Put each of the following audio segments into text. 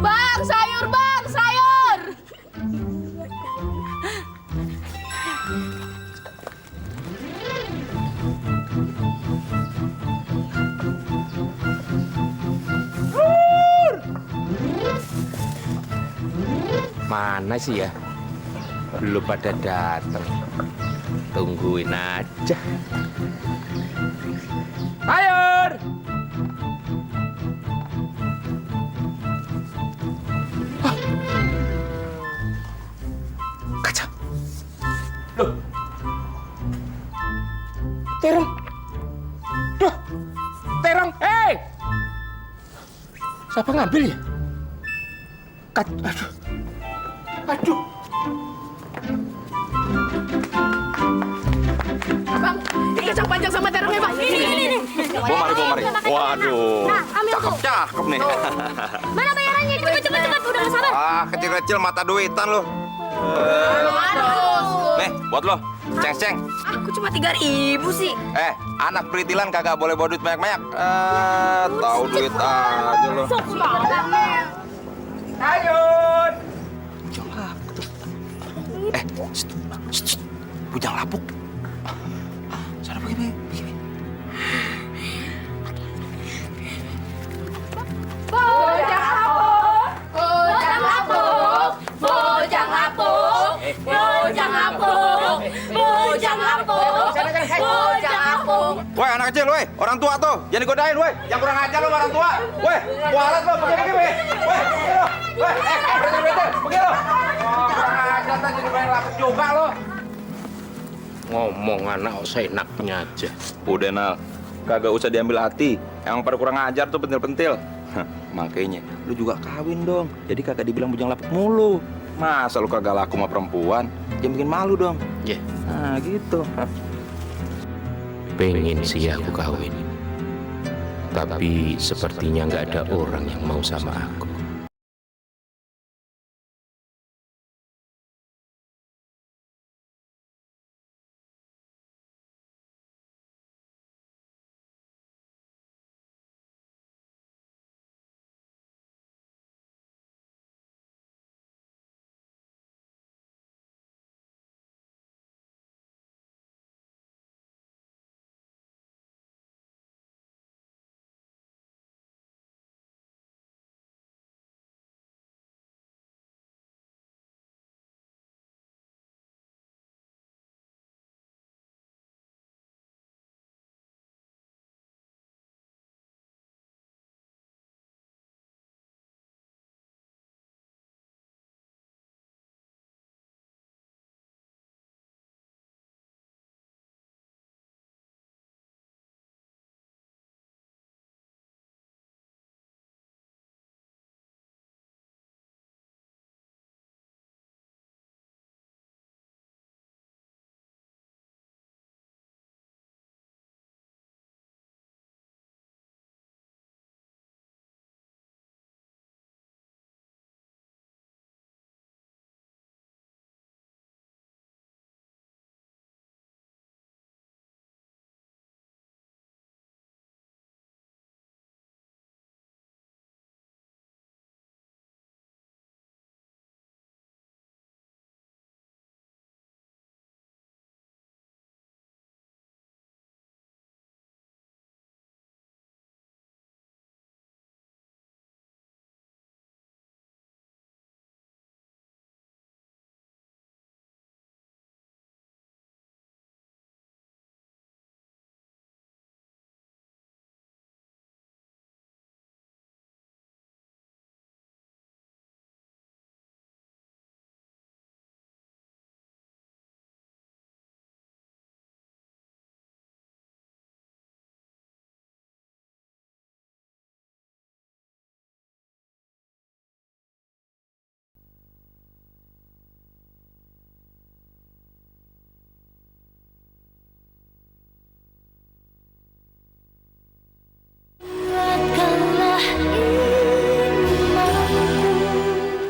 Bang, sayur bang, sayur. Mana sih ya? Belum pada datang. Tungguin aja. Sayur! Hah? Kaca. Loh. Terong. Duh. Terong. Hei! Siapa ngambil ya? Aduh. Aduh. Bang, ini kacang panjang sama terongnya bang. Ini. Bawa mari. Waduh. Nah, ambil tuh. Cakep nih. Mana bayarannya? Cepet. Udah gak sabar. Ah, kecil-kecil mata duitan lo. Nih, buat lo. Ceng. Aku cuma 3.000 sih. Anak peritilan kagak boleh bawa duit banyak-banyak. Tahu duit aja lo. Sok banget. Sayur! Bujang lapuk tuh. Shh. Bujang lapuk. Sana begini. Woi, anak kecil, woi. Orang tua tuh. Jangan digodain, woi. Yang kurang ajar lo sama orang tua. Woi, kualat lo. Begini, woi. Woi, begini lo. Kurang ajar, tak jadi main lapuk juga lo. Ngomong anak seenaknya aja. Udah, Nal. Kagak usah diambil hati. Emang pada kurang ajar tuh pentil-pentil. Makanya, lu juga kawin dong. Jadi kagak dibilang bujang lapuk mulu. Masa lu kagak laku sama perempuan? Jangan bikin malu dong. Ya, Nah, gitu. pengen sih aku kawin. Tapi sepertinya nggak ada orang yang mau sama aku.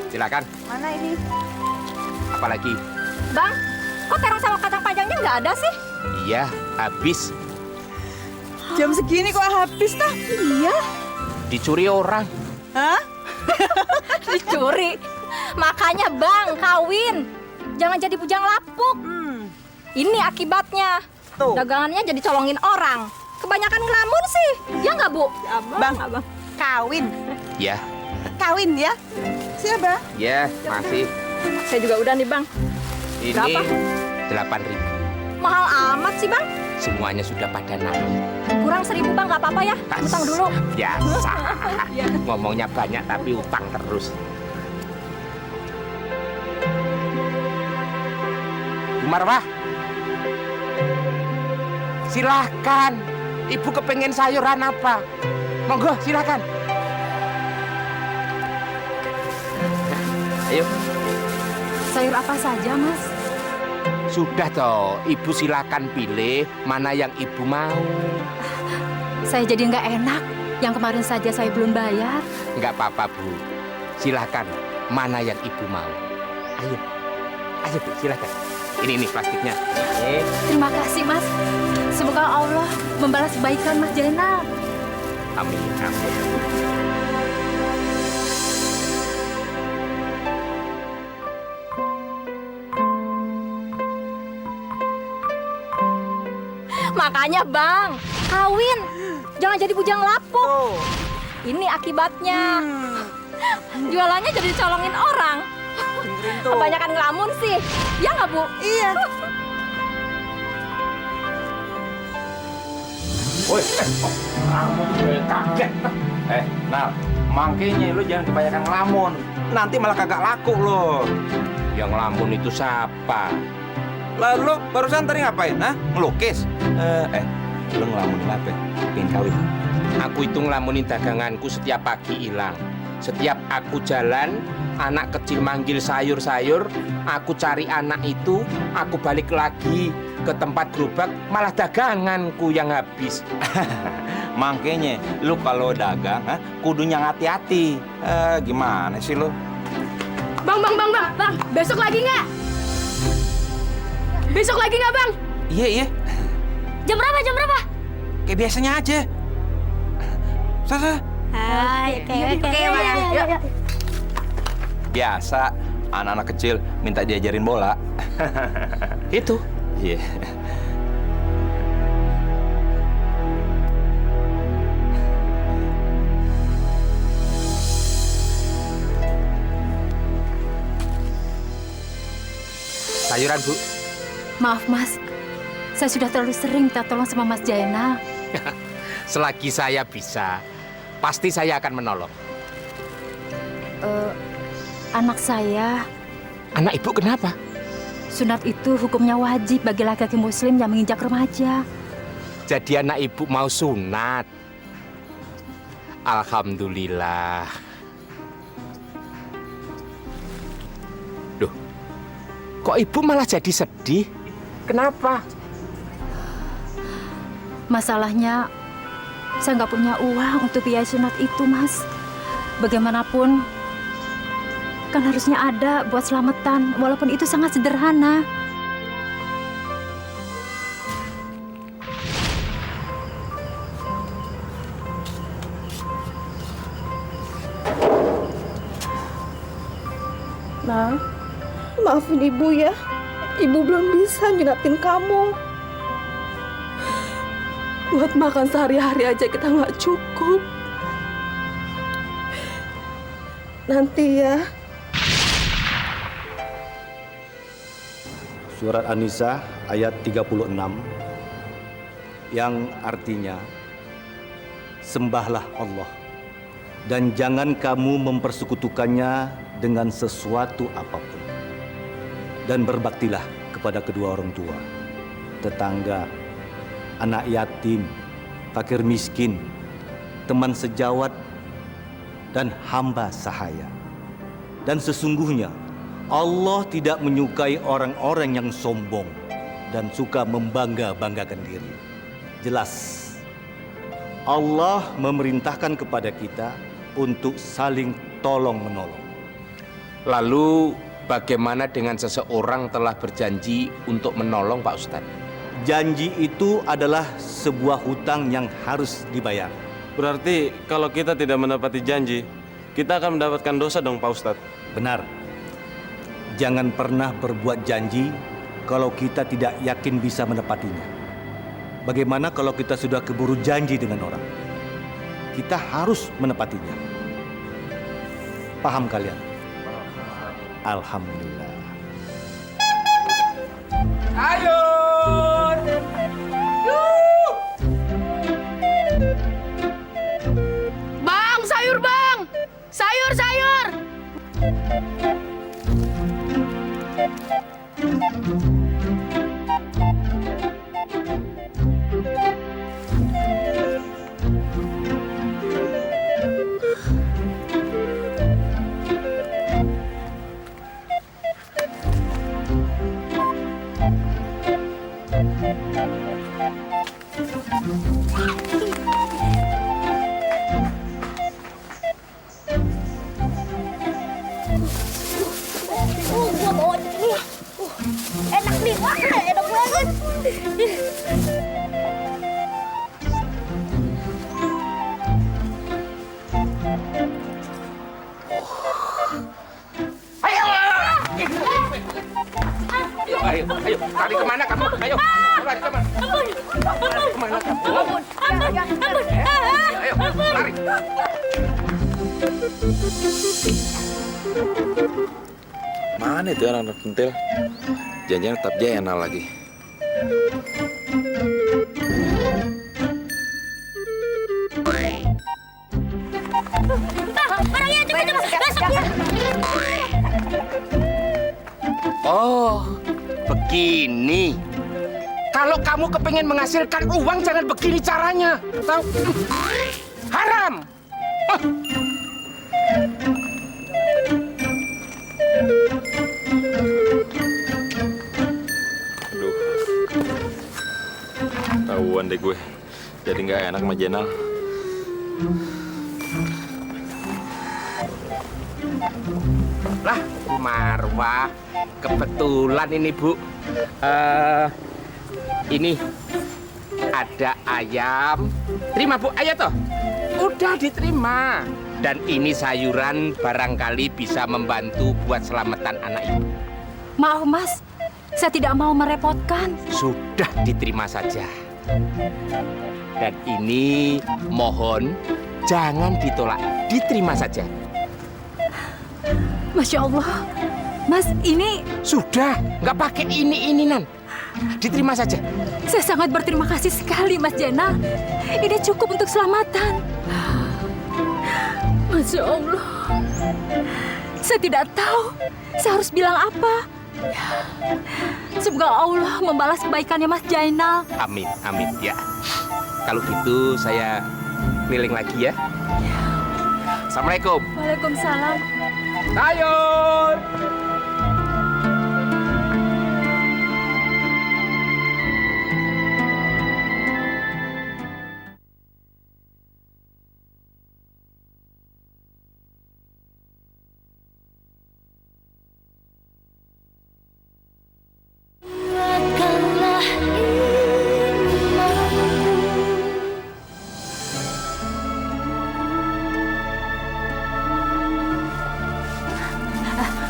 Silakan. Mana ini? Apalagi? Bang, kok terong sama kacang panjangnya nggak ada sih? Iya, habis. Jam segini kok habis tah? Iya. Dicuri orang. Hah? Dicuri. Makanya bang, kawin. Jangan jadi bujang lapuk. Ini akibatnya. Tuh. Dagangannya jadi colongin orang. Kebanyakan ngelamun sih. Ya nggak bu? Bang, kawin. Ya, Kawin ya? Siapa? ya masih. Saya juga udah nih bang. Ini Berapa? 8.000. Mahal amat sih bang. Semuanya sudah pada naik. Kurang 1.000 bang, nggak apa-apa ya. Utang dulu. Biasa. Ngomongnya banyak tapi utang terus. Bu Marwah, silahkan. Ibu kepengen sayuran apa? Monggo, silahkan. Ayo. Sayur apa saja mas? Sudah toh, ibu silakan pilih mana yang ibu mau. Saya jadi nggak enak. Yang kemarin saja saya belum bayar. Nggak apa-apa, Bu. Silakan mana yang ibu mau. Ayo, ayo Bu, silakan. Ini plastiknya. Terima kasih mas. Semoga Allah membalas kebaikan Mas Jainal. Amin, amin. Makanya bang, kawin. Jangan jadi bujang lapuk. Tuh. Ini akibatnya. Jualannya jadi dicolongin orang. Dengerin tuh. Kebanyakan ngelamun sih. Ya nggak bu? Iya. Woi, kamu kaget. Nal, makanya lu jangan kebanyakan ngelamun. Nanti malah kagak laku lo. Yang ngelamun itu siapa? Lalu barusan tadi ngapain? Hah? Ngelukis? Lu ngelamunin apa? Pengen kawin? Aku itu ngelamunin daganganku setiap pagi hilang. Setiap aku jalan, anak kecil manggil sayur-sayur, aku cari anak itu, aku balik lagi ke tempat gerobak, malah daganganku yang habis. Makanya lu kalau dagang, kudunya hati-hati. Gimana sih lu? Bang, besok lagi nggak? Besok lagi nggak, Bang? Iya. Jam berapa? Kayak biasanya aja. Sasa. Hai, Biasa, anak-anak kecil minta diajarin bola. Itu. Iya. Sayuran, Bu. Maaf mas, saya sudah terlalu sering minta tolong sama Mas Jainal. Selagi saya bisa, pasti saya akan menolong. Anak saya, Anak ibu kenapa? sunat itu hukumnya wajib bagi laki-laki muslim yang menginjak remaja. Jadi anak ibu mau sunat. Alhamdulillah. Duh, kok ibu malah jadi sedih? Kenapa? Masalahnya, saya nggak punya uang untuk biaya sunat itu, Mas. Bagaimanapun, kan harusnya ada buat selamatan, walaupun itu sangat sederhana. Nah, maafin ibu ya. Ibu belum bisa nyunatin kamu. Buat makan sehari-hari aja kita nggak cukup. Nanti ya. Surat An-Nisa ayat 36 yang artinya sembahlah Allah dan jangan kamu mempersekutukannya dengan sesuatu apapun, dan berbaktilah kepada kedua orang tua, tetangga, anak yatim, fakir miskin, teman sejawat, dan hamba sahaya. Dan sesungguhnya Allah tidak menyukai orang-orang yang sombong dan suka membangga-banggakan diri. Jelas, Allah memerintahkan kepada kita untuk saling tolong-menolong. Lalu bagaimana dengan seseorang telah berjanji untuk menolong Pak Ustadz? Janji itu adalah sebuah hutang yang harus dibayar. Berarti kalau kita tidak menepati janji, kita akan mendapatkan dosa dong Pak Ustadz. Benar. Jangan pernah berbuat janji kalau kita tidak yakin bisa menepatinya. Bagaimana kalau kita sudah keburu janji dengan orang? Kita harus menepatinya. Paham kalian? Alhamdulillah. Sayur! Bang, sayur bang! Sayur, sayur! Gua bawa nih. Enak nih. Enak banget. Ayo, lari kemana kamu? Ayo, lari kemana? Lari kemana kamu? Ayo, lari. Mana itu anak pentil? Janjian tetap Jena lagi. Orangnya coba masuk ya. Oh, begini. Kalau kamu kepengen menghasilkan uang, jangan begini caranya. Tahu? Haram. Oh. Aduh. Tahuan deh gue. Jadi nggak enak sama Jenal. Lah, Bu Marwah, kebetulan ini Bu. Ini ada ayam. Terima Bu, ayo toh. Udah diterima. Dan ini sayuran barangkali bisa membantu buat selamatan anak ibu. Maaf Mas, saya tidak mau merepotkan. Sudah diterima saja. Dan ini mohon jangan ditolak, diterima saja. Masya Allah, Mas ini Sudah, nggak pakai ini Nan. Diterima saja. saya sangat berterima kasih sekali Mas Jenal. Ini cukup untuk selamatan. Masya Allah, saya tidak tahu saya harus bilang apa. Semoga Allah membalas kebaikannya Mas Jainal. Amin, amin ya. Kalau gitu saya keliling lagi ya. Assalamualaikum. Waalaikumsalam. Sayur.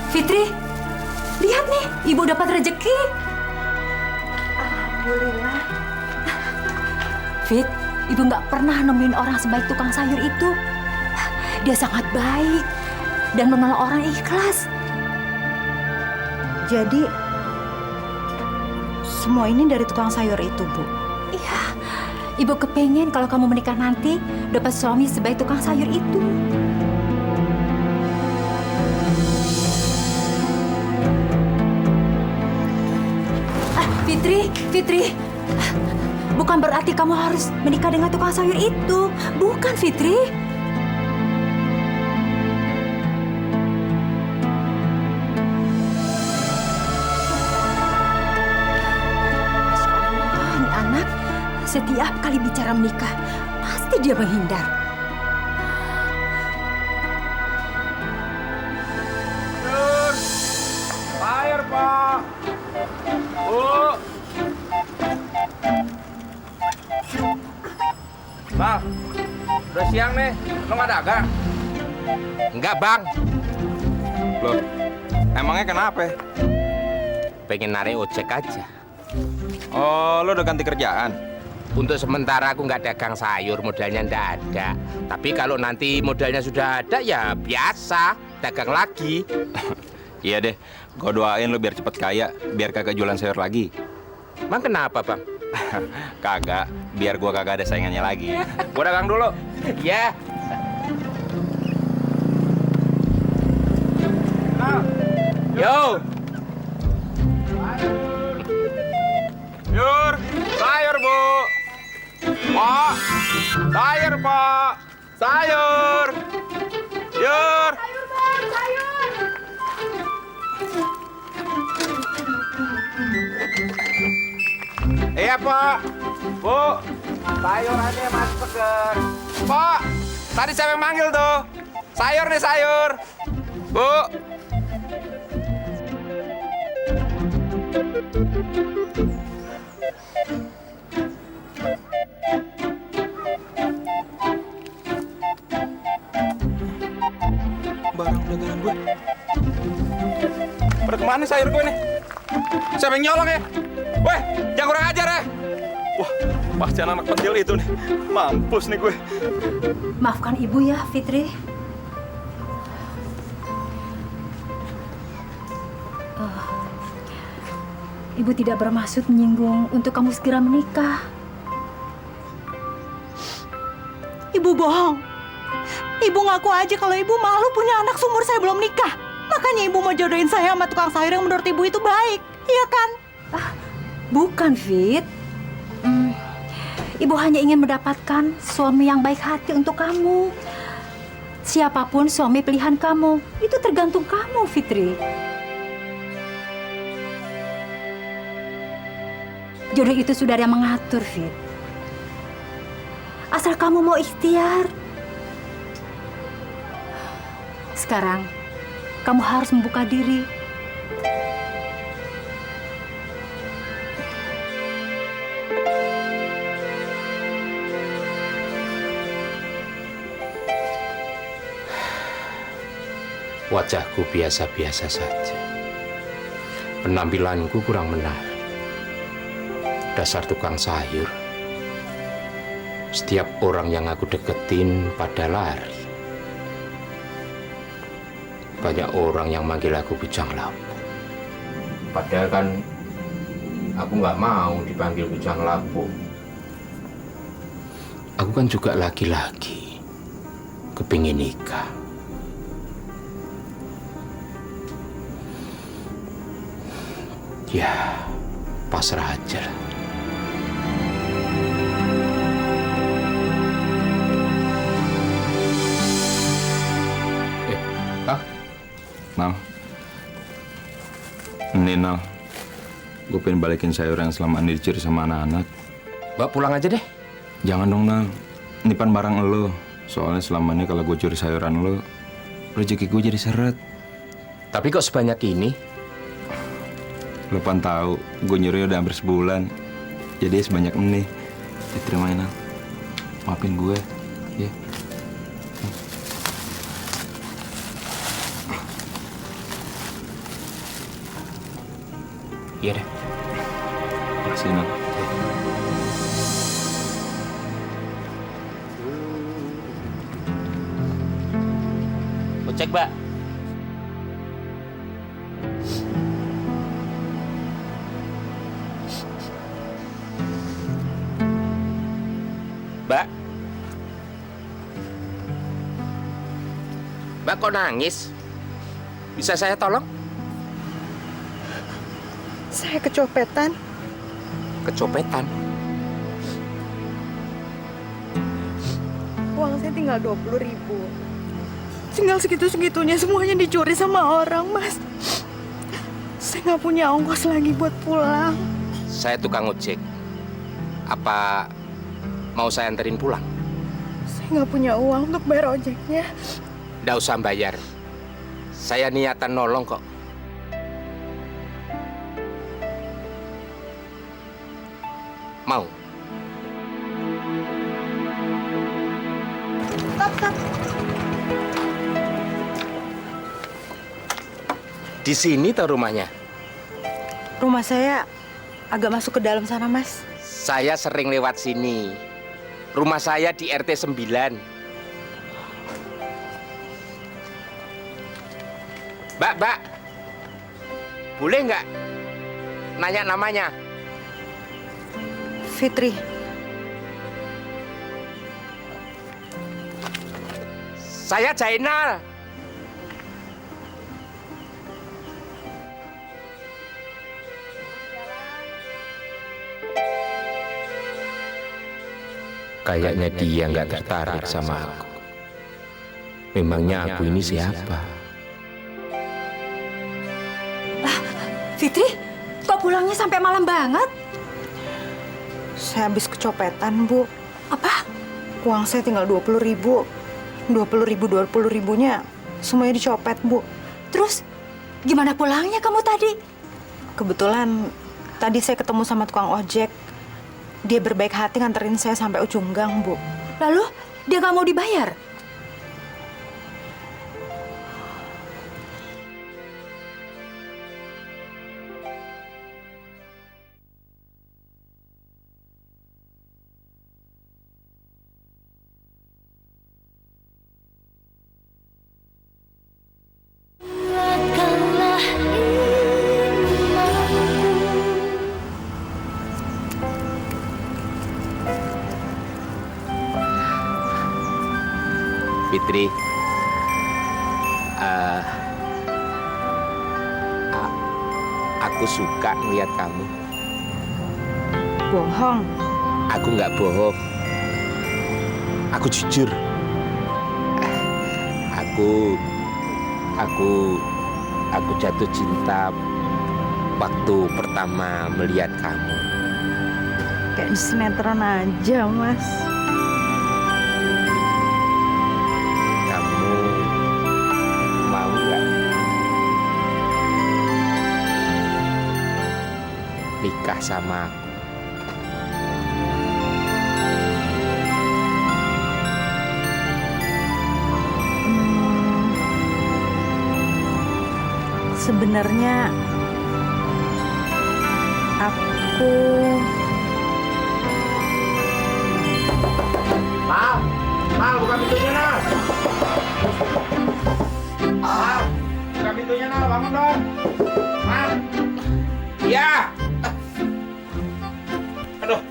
Fitri, lihat nih, ibu dapat rezeki. Alhamdulillah. Fit, ibu nggak pernah nemuin orang sebaik tukang sayur itu. Dia sangat baik dan menolong orang ikhlas. Jadi semua ini dari tukang sayur itu, Bu. Iya, ibu kepengen kalau kamu menikah nanti dapat suami sebaik tukang sayur itu. Fitri, bukan berarti kamu harus menikah dengan tukang sayur itu. Bukan, Fitri. Masya Allah, ini anak setiap kali bicara menikah, pasti dia menghindar. Air, Pak. Bu. Bang, udah kagak. Enggak, Bang. Loh, emangnya kenapa? Pengen narik ojek aja. Oh, lo udah ganti kerjaan? Untuk sementara aku nggak dagang sayur, modalnya ndak ada. Tapi kalau nanti modalnya sudah ada, ya biasa, dagang lagi. Iya deh, gue doain lo biar cepet kaya, biar kagak jualan sayur lagi. Bang, kenapa, Bang? Kagak, biar gua kagak ada saingannya lagi. Gua dagang dulu. Ya. Yo. Yur, sayur bu. Pak, sayur pak, sayur. Yur. Iya pak, bu, sayurannya masih segar. Pak, tadi siapa yang manggil tuh? Sayur nih sayur, bu. Barang dagangan gue. Pada kemana sayur gue nih? Siapa yang nyolong ya? Weh, jangan kurang ajar ya! Wah, pasti anak pentil itu nih. Mampus nih gue. Maafkan ibu ya, Fitri. Ibu tidak bermaksud menyinggung untuk kamu segera menikah. Ibu bohong. Ibu ngaku aja kalau ibu malu punya anak seumur saya belum nikah. Makanya ibu mau jodohin saya sama tukang sayur yang menurut ibu itu baik. Iya kan? Bukan, Fit. Ibu hanya ingin mendapatkan suami yang baik hati untuk kamu. Siapapun suami pilihan kamu, itu tergantung kamu, Fitri. Jodoh itu sudah ada yang mengatur, Fit. Asal kamu mau ikhtiar. Sekarang, kamu harus membuka diri. Wajahku biasa-biasa saja. Penampilanku kurang menarik. Dasar tukang sayur. Setiap orang yang aku deketin pada lari. Banyak orang yang manggil aku bujang lapuk. Padahal kan aku nggak mau dipanggil bujang lapuk. Aku kan juga laki-laki. Kepingin nikah. Ya, pasrah aja lah. Nal. Ini Nal. Gue pengen balikin sayur yang selama ini dicuri sama anak-anak. Mbak pulang aja deh. Jangan dong Nal. Ini pan barang lo. Soalnya selama ini kalau gue curi sayuran lo, rezeki gue jadi seret. Tapi kok sebanyak ini? Lo pan tahu, gue nyuri udah hampir sebulan. Jadi sebanyak ini. Diterima Nal. Maafin gue, ya. Iya deh. Makasih Nal. Cek, Mbak. Mbak. Mbak kok nangis? Bisa saya tolong? Saya kecopetan. Kecopetan. Uang saya tinggal 20.000. Tinggal segitu-segitunya semuanya dicuri sama orang, Mas. Saya nggak punya ongkos lagi buat pulang. Saya tukang ojek. Apa mau saya anterin pulang? Saya nggak punya uang untuk bayar ojeknya. Nggak usah bayar. Saya niatan nolong kok. Mau? Tap. Di sini tuh rumahnya. Rumah saya agak masuk ke dalam sana, Mas. Saya sering lewat sini. Rumah saya di RT 9. Mbak. Boleh nggak nanya namanya? Fitri. Saya Jainal. Kayaknya dia nggak tertarik sama aku. Memangnya aku ini siapa? Fitri, kok pulangnya sampai malam banget? Saya habis kecopetan, Bu. Apa? Uang saya tinggal 20.000. 20.000-20.000-nya semuanya dicopet, Bu. Terus gimana pulangnya kamu tadi? Kebetulan tadi saya ketemu sama tukang ojek. Dia berbaik hati nganterin saya sampai ujung gang, Bu. Lalu dia nggak mau dibayar? Fitri, aku suka melihat kamu. Bohong. Aku nggak bohong. Aku jujur. Aku jatuh cinta waktu pertama melihat kamu. Kayak di sinetron aja, Mas. Kamu mau nggak nikah sama aku? Sebenarnya aku Mal, buka pintunya, Nal. Mal, buka pintunya, Nal. Bangun dong. Mal. Iya. Aduh.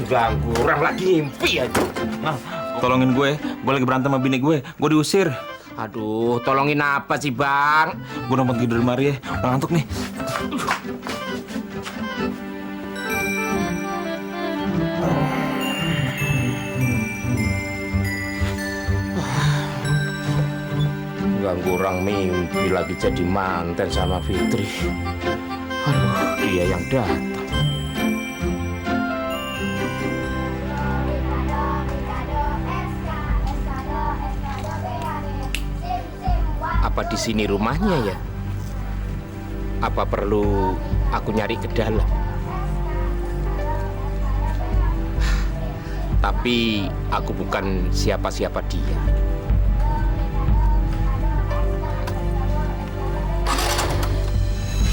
Ganggu orang lagi ngimpi aja. Nah, tolongin gue lagi berantem sama bini gue diusir. Aduh, tolongin apa sih, Bang? Gue numpang tidur di lemari ya, udah ngantuk nih. Ganggu orang mimpi lagi jadi manten sama Fitri. Aduh, dia yang datang. Apa di sini rumahnya ya? Apa perlu aku nyari ke dalam? Tapi aku bukan siapa-siapa dia.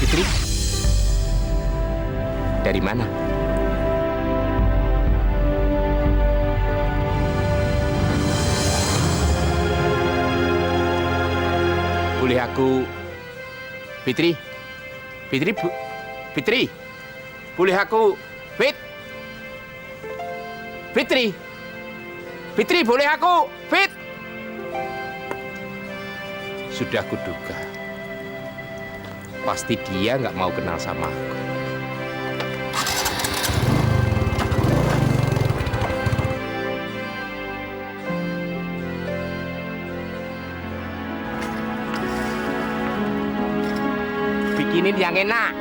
Fitri? Dari mana? Boleh aku... Fitri? Fitri? Boleh aku... Fitri? Boleh aku... Sudah kuduga. Pasti dia nggak mau kenal sama aku. Bikinin yang enak.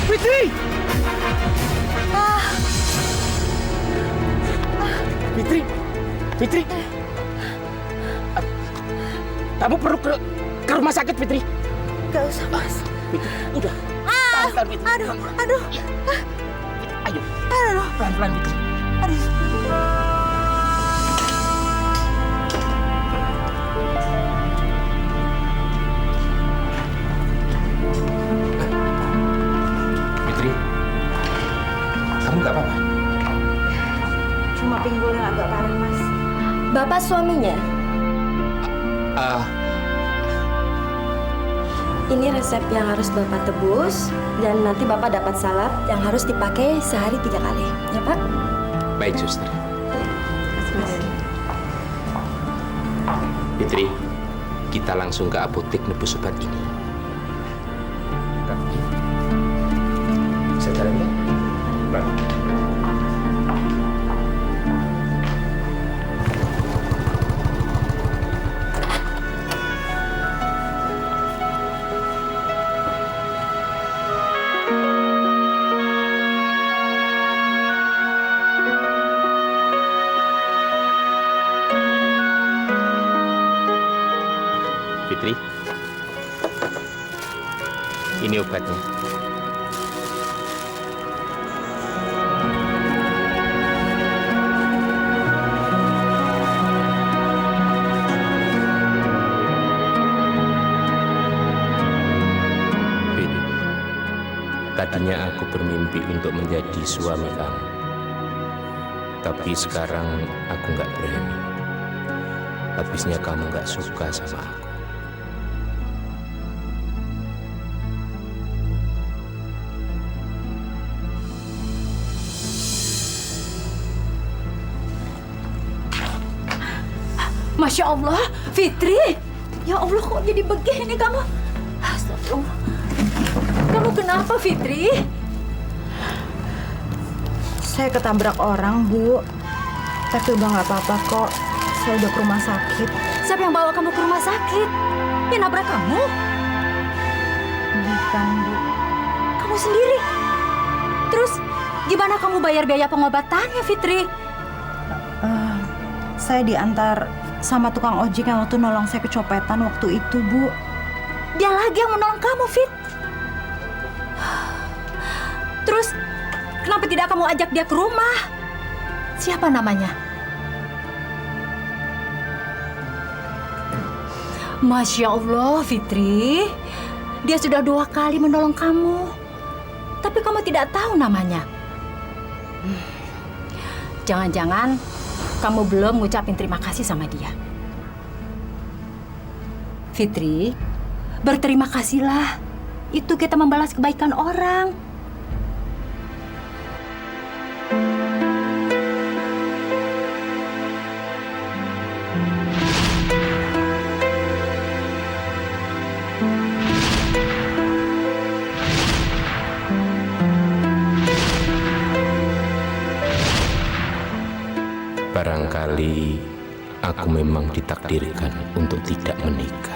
Fitri! Fitri! Kamu perlu ke rumah sakit, Fitri. Gak usah, Mas. Fitri, udah. Tahan, Fitri. Aduh. Iya. Ayo, Aduh. pelan-pelan, Fitri. Aduh. Fitri, kamu nggak apa-apa? Cuma pinggulnya agak parah, Mas. Bapak suaminya? Ini resep yang harus Bapak tebus dan nanti Bapak dapat salep yang harus dipakai sehari 3 kali. Ya, Pak? Baik, suster. Fitri, kita langsung ke apotek nebus obat ini. Bisa jalan ya? Baik. Fitri, ini obatnya. Fit, tadinya aku bermimpi untuk menjadi suami kamu. Tapi sekarang aku nggak berani. Habisnya kamu nggak suka sama aku. Masya Allah, Fitri. Ya Allah, kok jadi begini kamu? Astagfirullah. Kamu kenapa, Fitri? Saya ketabrak orang, Bu. Tapi udah nggak apa-apa kok. Saya udah ke rumah sakit. Siapa yang bawa kamu ke rumah sakit? Yang nabrak kamu? Bukan, Bu. Kamu sendiri. Terus, gimana kamu bayar biaya pengobatannya, Fitri? Saya diantar sama tukang ojek yang waktu nolong saya kecopetan waktu itu, Bu. Dia lagi yang menolong kamu, Fit. Terus, kenapa tidak kamu ajak dia ke rumah? Siapa namanya? Masya Allah, Fitri. Dia sudah 2 kali menolong kamu. Tapi kamu tidak tahu namanya. Jangan-jangan kamu belum ngucapin terima kasih sama dia. Fitri, berterima kasihlah. Itu kita membalas kebaikan orang. Barangkali aku memang ditakdirkan untuk tidak menikah.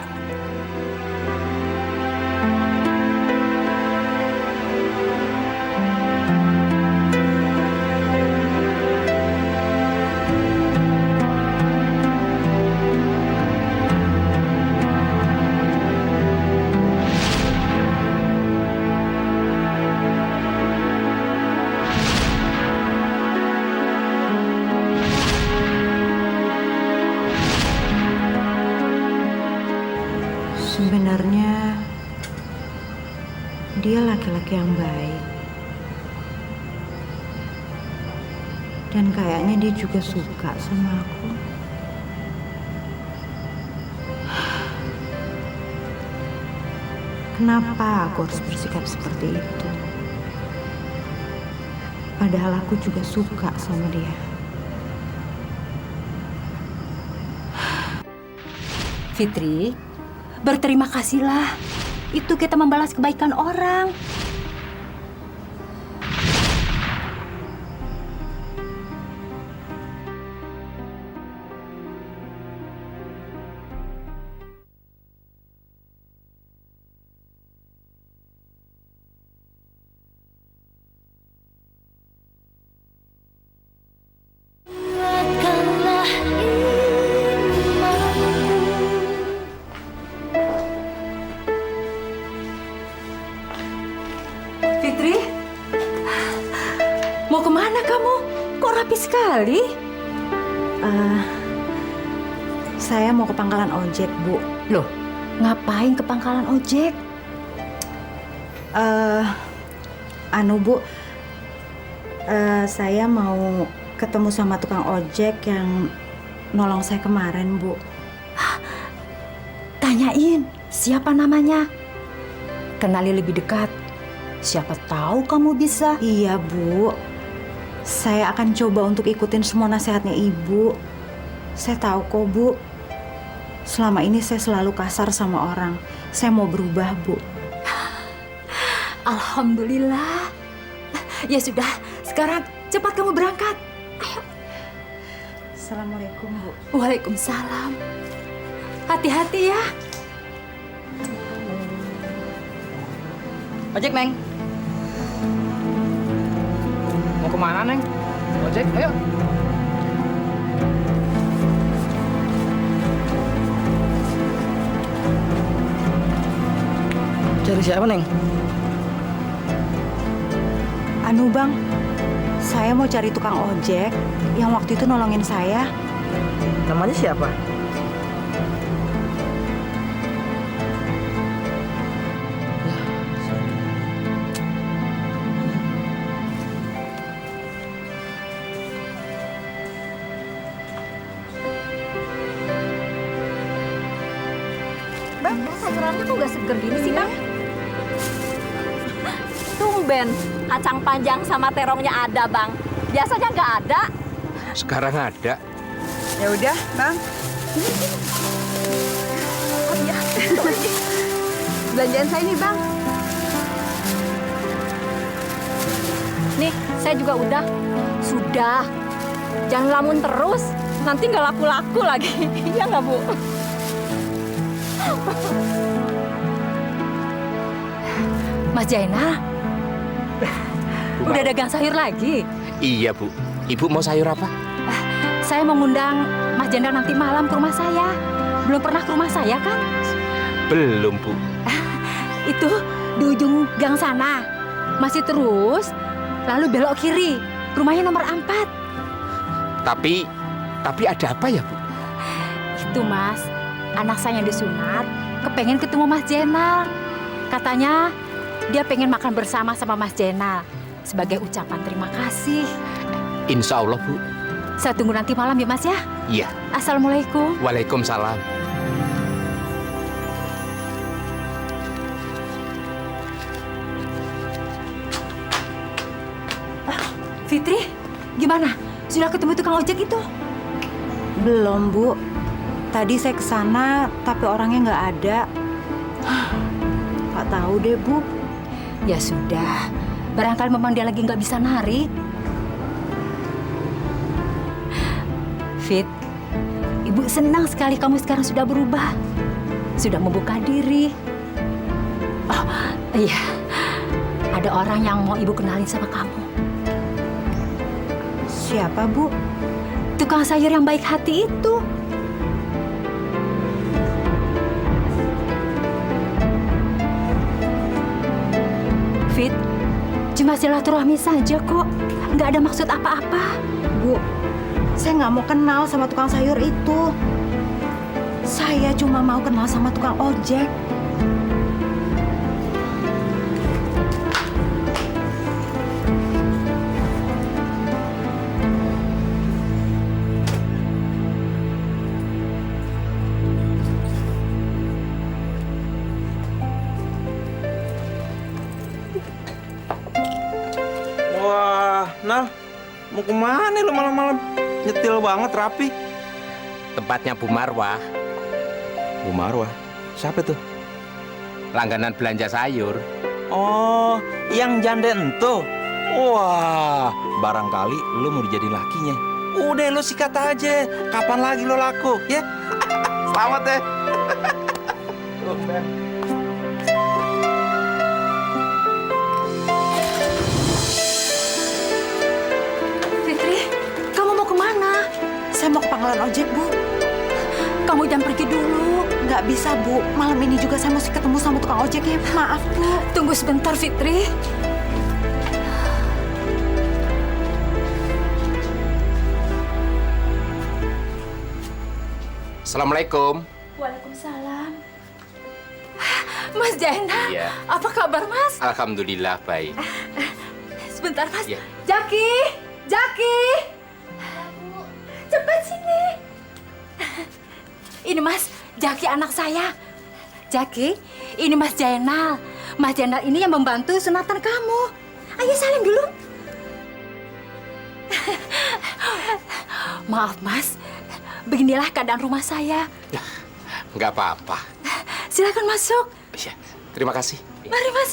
Sebenarnya dia laki-laki yang baik. Dan kayaknya dia juga suka sama aku. Kenapa aku harus bersikap seperti itu? Padahal aku juga suka sama dia. Fitri, berterima kasihlah. Itu kita membalas kebaikan orang. rapi sekali. Saya mau ke pangkalan ojek, Bu. Loh, ngapain ke pangkalan ojek? Bu, saya mau ketemu sama tukang ojek yang nolong saya kemarin, Bu. Tanyain, siapa namanya? Kenali lebih dekat. Siapa tahu kamu bisa. Iya, Bu. Saya akan coba untuk ikutin semua nasihatnya Ibu. Saya tahu kok, Bu. Selama ini saya selalu kasar sama orang. Saya mau berubah, Bu. Alhamdulillah. Ya sudah, sekarang cepat kamu berangkat. Ayo. Assalamualaikum, Bu. Waalaikumsalam. Hati-hati ya. Ojek, Neng. Mau kemana, Neng? Ojek, ayo. Cari siapa, Neng? Bang, saya mau cari tukang ojek yang waktu itu nolongin saya. Namanya siapa? Bang, sayurannya kok gak seger gini sih, Bang? Tumben, kacang panjang sama terongnya ada, Bang. Biasanya nggak ada. Sekarang ada. Ya udah, Bang. Oh iya, belanjaan saya nih, Bang. Nih, saya juga udah. Sudah. Jangan lamun terus. Nanti nggak laku-laku lagi. Iya nggak, Bu? Mas Jainal, udah dagang sayur lagi? Iya, Bu. Ibu mau sayur apa? Saya mau ngundang Mas Jainal nanti malam ke rumah saya. Belum pernah ke rumah saya kan? Belum, Bu. Itu di ujung gang sana. Masih terus, lalu belok kiri. Rumahnya nomor 4. Tapi ada apa ya, Bu? Itu, Mas. Anak saya yang disunat, kepengen ketemu Mas Jainal. Katanya dia pengen makan bersama sama Mas Jainal sebagai ucapan terima kasih. Insya Allah, Bu. Saya tunggu nanti malam ya, Mas ya. Iya. Assalamualaikum. Waalaikumsalam. Fitri, gimana? Sudah ketemu tukang ojek itu? Belum, Bu. Tadi saya ke sana, tapi orangnya nggak ada. Nggak tahu deh, Bu. Ya sudah, barangkali memang dia lagi nggak bisa narik. Fit, Ibu senang sekali kamu sekarang sudah berubah. Sudah membuka diri. Oh, iya. Ada orang yang mau Ibu kenalin sama kamu. Siapa, Bu? Tukang sayur yang baik hati itu. Fit, cuma silaturahmi saja kok. Nggak ada maksud apa-apa. Bu, saya nggak mau kenal sama tukang sayur itu. Saya cuma mau kenal sama tukang ojek. Wah, Nal, mau kemana lu malam-malam? Nyetil banget, rapi. Tempatnya Bu Marwah, Bu Marwah, siapa tuh? langganan belanja sayur. Oh, yang janda ento. Wah, barangkali lu mau dijadiin lakinya. Udah lu sikat aja. Kapan lagi lu laku, ya? Selamat ya. Fitri, kamu mau kemana? Saya mau ke pangkalan ojek, Bu. Kamu jangan pergi dulu. Nggak bisa, Bu. Malam ini juga saya mesti ketemu sama tukang ojeknya. Maaf, Bu. Tunggu sebentar, Fitri. Assalamualaikum. Waalaikumsalam. Mas Jainal, Iya. apa kabar Mas? Alhamdulillah baik. Sebentar Mas. Iya. Jaki, Jaki. Cepat sini. Ini Mas, Jaki anak saya. Jaki, ini Mas Jainal. Mas Jainal ini yang membantu sunatan kamu. Ayo salim dulu. Maaf Mas, beginilah keadaan rumah saya. Nggak apa-apa. Silakan masuk. Iya, terima kasih. Mari Mas.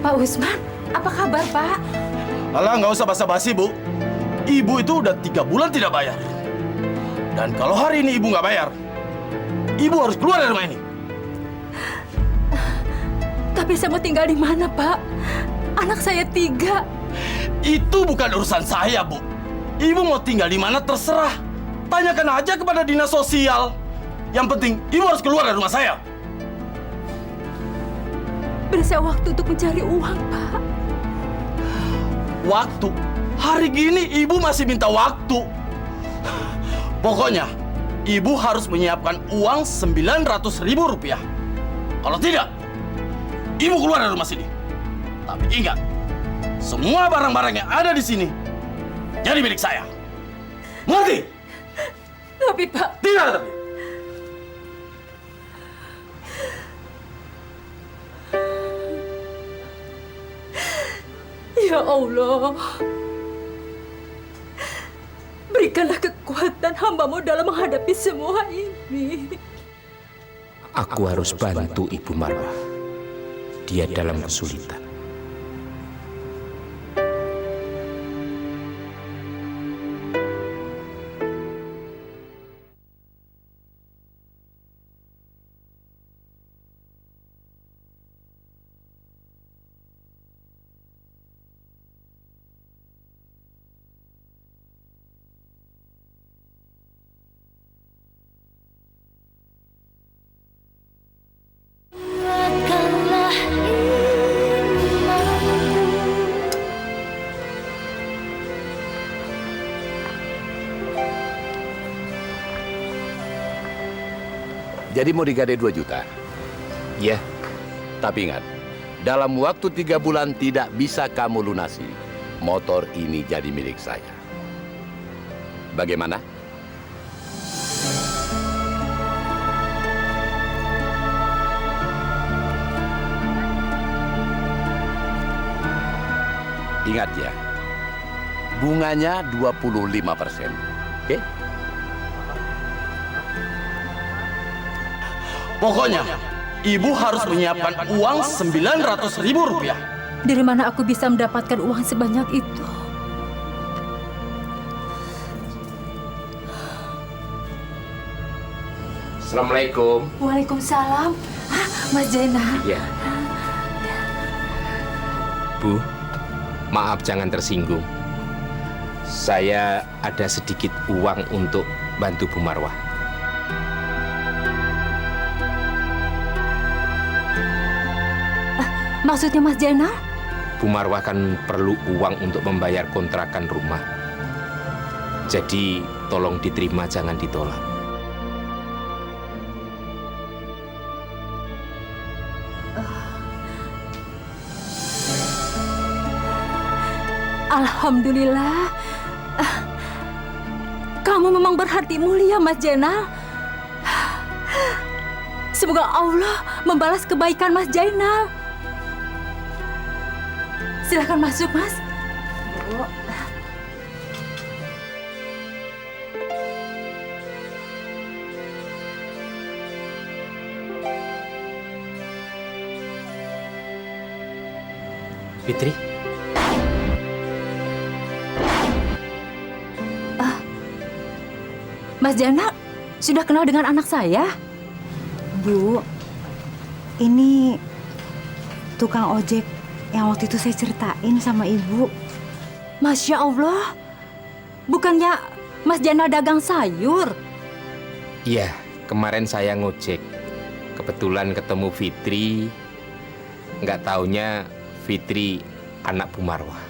Pak Usman, apa kabar Pak? Alah, nggak usah basa-basi, Bu. Ibu itu udah 3 bulan tidak bayar. Dan kalau hari ini Ibu nggak bayar, Ibu harus keluar dari rumah ini. Tapi saya mau tinggal di mana Pak? Anak saya 3. Itu bukan urusan saya, Bu. Ibu mau tinggal di mana terserah. Tanyakan aja kepada dinas sosial. Yang penting, Ibu harus keluar dari rumah saya. Beri saya waktu untuk mencari uang Pak. Waktu? Hari gini Ibu masih minta waktu. Pokoknya, Ibu harus menyiapkan uang 900.000 rupiah. Kalau tidak, Ibu keluar dari rumah sini. Tapi ingat, semua barang-barang yang ada di sini jadi milik saya. Mengerti? Tapi Pak, Tidak ada tapi. ya Allah. Berikanlah kekuatan hamba-Mu dalam menghadapi semua ini. Aku harus bantu Ibu Marwah. Dia dalam kesulitan. Jadi mau digadai 2 juta. Ya, Tapi ingat, dalam waktu 3 bulan tidak bisa kamu lunasi. Motor ini jadi milik saya. Bagaimana? Ingat ya, bunganya 25%. Oke? Pokoknya, Ibu harus menyiapkan uang 900.000 rupiah. Dari mana aku bisa mendapatkan uang sebanyak itu? Assalamualaikum. Waalaikumsalam. Hah, Mas Jainal. Ya. Bu, maaf jangan tersinggung. Saya ada sedikit uang untuk bantu Bu Marwah. Maksudnya Mas Jainal? Bu Marwah kan perlu uang untuk membayar kontrakan rumah. Jadi tolong diterima, jangan ditolak. Alhamdulillah. Kamu memang berhati mulia, Mas Jainal. Semoga Allah membalas kebaikan Mas Jainal. Silakan masuk, Mas. Bu. Fitri? Mas Jainal sudah kenal dengan anak saya? Bu, ini tukang ojek yang waktu itu saya ceritain sama Ibu. Masya Allah. Bukannya Mas Jainal dagang sayur? Iya, kemarin saya ngojek. Kebetulan ketemu Fitri. Nggak taunya Fitri anak Bu Marwah.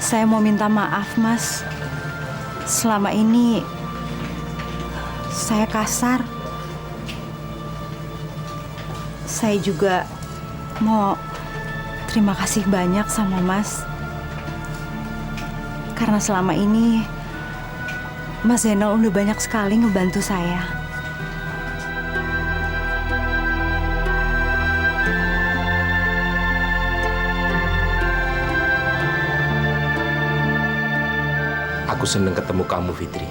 Saya mau minta maaf, Mas. Selama ini saya kasar. Saya juga mau terima kasih banyak sama Mas. Karena selama ini Mas Zainal udah banyak sekali ngebantu saya. Aku senang ketemu kamu, Fitri.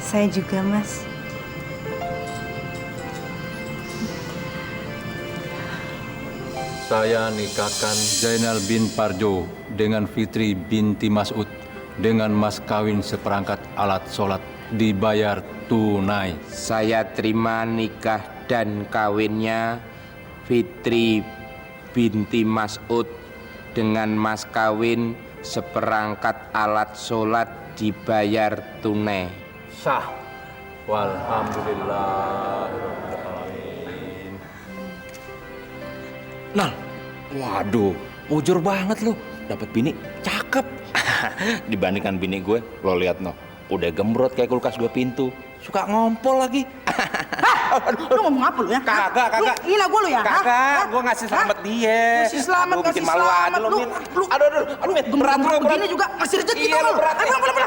Saya juga, Mas. Saya nikahkan Zainal bin Parjo dengan Fitri binti Mas'ud dengan mas kawin seperangkat alat sholat dibayar tunai. Saya terima nikah dan kawinnya Fitri binti Mas'ud dengan mas kawin seperangkat alat sholat dibayar tunai. Sah. Walhamdulillahirrahmanirrahim. Nal, waduh, mujur banget lu. Dapat bini cakep. Dibandingkan bini gue, lo lihat no, udah gembrot kayak kulkas 2 pintu. Suka ngompol lagi. Lu ngomong apa lu ya? Kagak. Lu hina gue lu ya? Kagak, gue ngasih selamat dia. Ngasih selamat, Aduh, bikin ngasih malu selamat. aja lo, Lu, Min. lu, Aduh, Min. Gembrot begini juga ngasih rezeki Iya, lu. lu berat. Ayo, pulang.